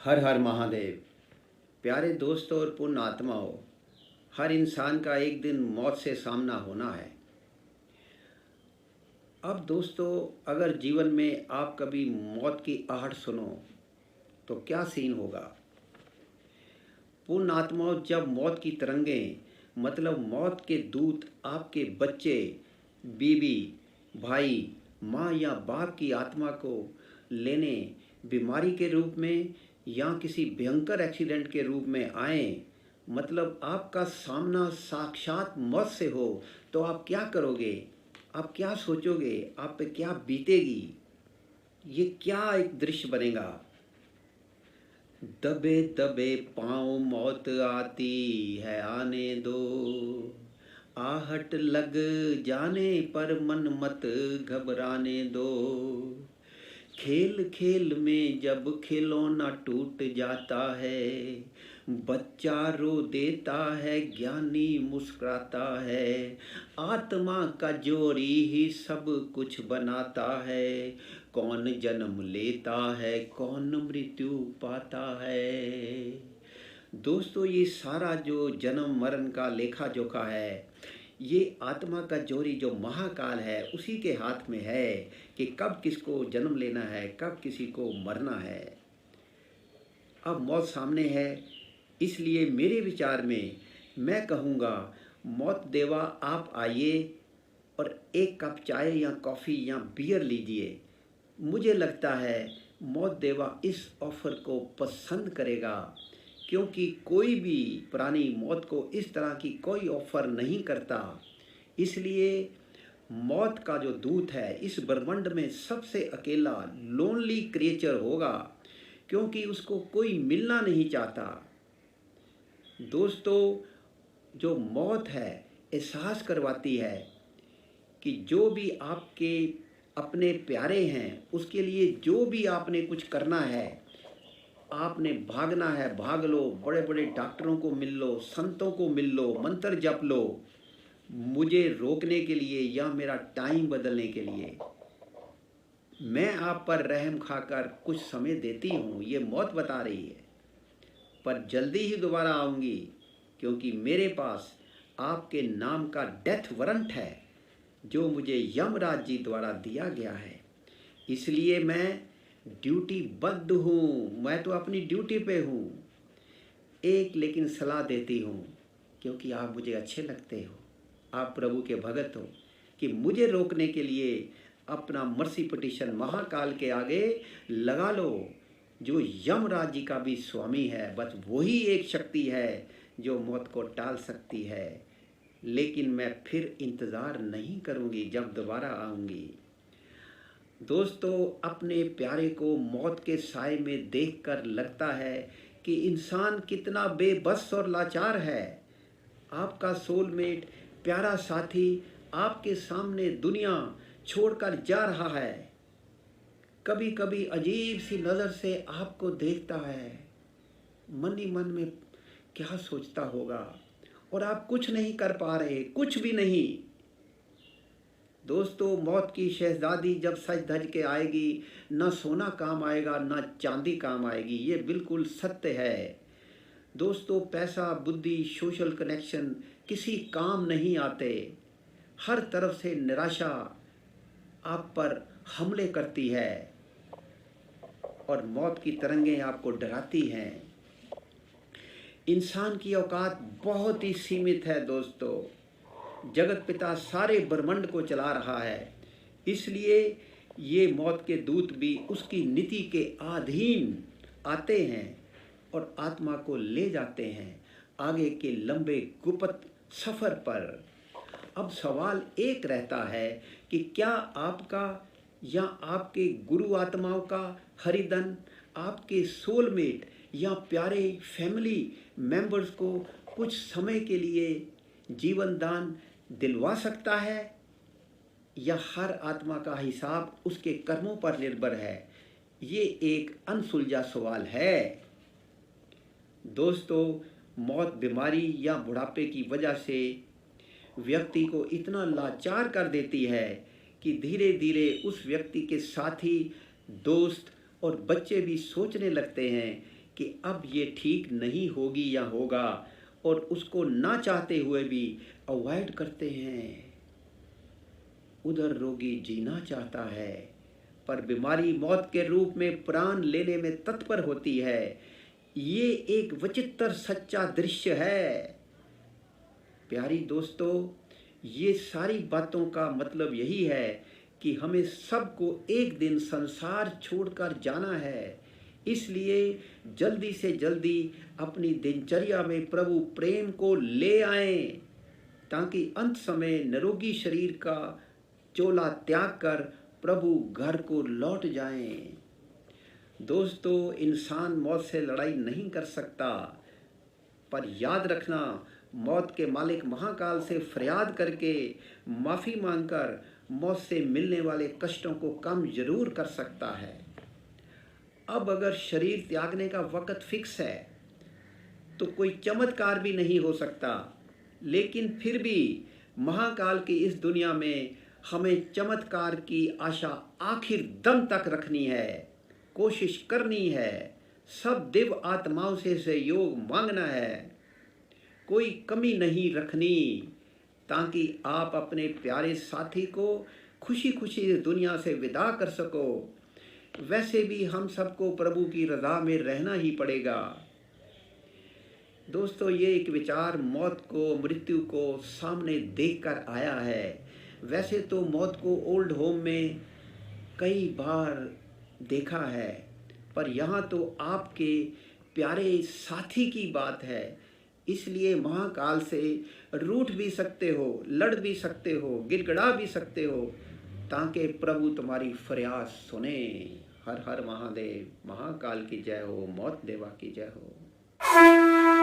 हर हर महादेव। प्यारे दोस्तों और पुण्य आत्माओं, हर इंसान का एक दिन मौत से सामना होना है। अब दोस्तों, अगर जीवन में आप कभी मौत की आहट सुनो तो क्या सीन होगा। पुण्य आत्माओं, जब मौत की तरंगें मतलब मौत के दूत आपके बच्चे, बीवी, भाई, माँ या बाप की आत्मा को लेने बीमारी के रूप में या किसी भयंकर एक्सीडेंट के रूप में आए, मतलब आपका सामना साक्षात मौत से हो, तो आप क्या करोगे, आप क्या सोचोगे, आप पे क्या बीतेगी, ये क्या एक दृश्य बनेगा। दबे दबे पाँव मौत आती है आने दो, आहट लग जाने पर मन मत घबराने दो। खेल खेल में जब खिलौना टूट जाता है, बच्चा रो देता है, ज्ञानी मुस्कुराता है। आत्मा का जोरी ही सब कुछ बनाता है, कौन जन्म लेता है, कौन मृत्यु पाता है। दोस्तों, ये सारा जो जन्म मरण का लेखा जोखा है, ये आत्मा का जोरी जो महाकाल है उसी के हाथ में है कि कब किसको जन्म लेना है, कब किसी को मरना है। अब मौत सामने है, इसलिए मेरे विचार में मैं कहूँगा, मौत देवा आप आइए और एक कप चाय या कॉफ़ी या बियर लीजिए। मुझे लगता है मौत देवा इस ऑफ़र को पसंद करेगा, क्योंकि कोई भी प्राणी मौत को इस तरह की कोई ऑफ़र नहीं करता। इसलिए मौत का जो दूत है इस ब्रह्मांड में सबसे अकेला लोनली क्रिएचर होगा, क्योंकि उसको कोई मिलना नहीं चाहता। दोस्तों, जो मौत है एहसास करवाती है कि जो भी आपके अपने प्यारे हैं उसके लिए जो भी आपने कुछ करना है, आपने भागना है भाग लो, बड़े बड़े डॉक्टरों को मिल लो, संतों को मिल लो, मंत्र जप लो, मुझे रोकने के लिए या मेरा टाइम बदलने के लिए। मैं आप पर रहम खाकर कुछ समय देती हूँ, ये मौत बता रही है, पर जल्दी ही दोबारा आऊँगी, क्योंकि मेरे पास आपके नाम का डेथ वारंट है जो मुझे यमराज जी द्वारा दिया गया है। इसलिए मैं ड्यूटी बद्ध हूँ, मैं तो अपनी ड्यूटी पे हूँ। एक लेकिन सलाह देती हूँ, क्योंकि आप मुझे अच्छे लगते हो, आप प्रभु के भगत हो, कि मुझे रोकने के लिए अपना मर्सी पिटीशन महाकाल के आगे लगा लो, जो यमराज जी का भी स्वामी है। बस वही एक शक्ति है जो मौत को टाल सकती है। लेकिन मैं फिर इंतज़ार नहीं करूँगी जब दोबारा आऊँगी। दोस्तों, अपने प्यारे को मौत के साए में देखकर लगता है कि इंसान कितना बेबस और लाचार है। आपका सोलमेट, प्यारा साथी आपके सामने दुनिया छोड़कर जा रहा है। कभी कभी अजीब सी नज़र से आपको देखता है, मन ही मन में क्या सोचता होगा, और आप कुछ नहीं कर पा रहे, कुछ भी नहीं। दोस्तों, मौत की शहजादी जब सज धज के आएगी, ना सोना काम आएगा ना चांदी काम आएगी, ये बिल्कुल सत्य है। दोस्तों, पैसा, बुद्धि, सोशल कनेक्शन किसी काम नहीं आते। हर तरफ से निराशा आप पर हमले करती है और मौत की तरंगें आपको डराती हैं। इंसान की औकात बहुत ही सीमित है दोस्तों। जगत पिता सारे ब्रह्मांड को चला रहा है, इसलिए ये मौत के दूत भी उसकी नीति के अधीन आते हैं और आत्मा को ले जाते हैं आगे के लंबे गुप्त सफ़र पर। अब सवाल एक रहता है कि क्या आपका या आपके गुरु आत्माओं का हरिदन, आपके सोलमेट या प्यारे फैमिली मेंबर्स को कुछ समय के लिए जीवन दान दिलवा सकता है, या हर आत्मा का हिसाब उसके कर्मों पर निर्भर है। ये एक अनसुलझा सवाल है। दोस्तों, मौत बीमारी या बुढ़ापे की वजह से व्यक्ति को इतना लाचार कर देती है कि धीरे धीरे उस व्यक्ति के साथी, दोस्त और बच्चे भी सोचने लगते हैं कि अब ये ठीक नहीं होगी या होगा, और उसको ना चाहते हुए भी अवॉइड करते हैं। उधर रोगी जीना चाहता है, पर बीमारी मौत के रूप में प्राण लेने में तत्पर होती है। ये एक विचित्र सच्चा दृश्य है। प्यारी दोस्तों, ये सारी बातों का मतलब यही है कि हमें सबको एक दिन संसार छोड़कर जाना है। इसलिए जल्दी से जल्दी अपनी दिनचर्या में प्रभु प्रेम को ले आएं, ताकि अंत समय निरोगी शरीर का चोला त्याग कर प्रभु घर को लौट जाएं। दोस्तों, इंसान मौत से लड़ाई नहीं कर सकता, पर याद रखना, मौत के मालिक महाकाल से फरियाद करके माफ़ी मांगकर मौत से मिलने वाले कष्टों को कम जरूर कर सकता है। अब अगर शरीर त्यागने का वक़्त फिक्स है तो कोई चमत्कार भी नहीं हो सकता, लेकिन फिर भी महाकाल की इस दुनिया में हमें चमत्कार की आशा आखिर दम तक रखनी है, कोशिश करनी है, सब दिव्य आत्माओं से सहयोग मांगना है, कोई कमी नहीं रखनी, ताकि आप अपने प्यारे साथी को खुशी खुशी इस दुनिया से विदा कर सको। वैसे भी हम सबको प्रभु की रज़ा में रहना ही पड़ेगा। दोस्तों, ये एक विचार मौत को, मृत्यु को सामने देखकर आया है। वैसे तो मौत को ओल्ड होम में कई बार देखा है, पर यहाँ तो आपके प्यारे साथी की बात है। इसलिए महाकाल से रूठ भी सकते हो, लड़ भी सकते हो, गिड़गिड़ा भी सकते हो, ताकि प्रभु तुम्हारी फरियाद सुने। हर हर महादेव। महाकाल की जय हो, मौत देवा की जय हो।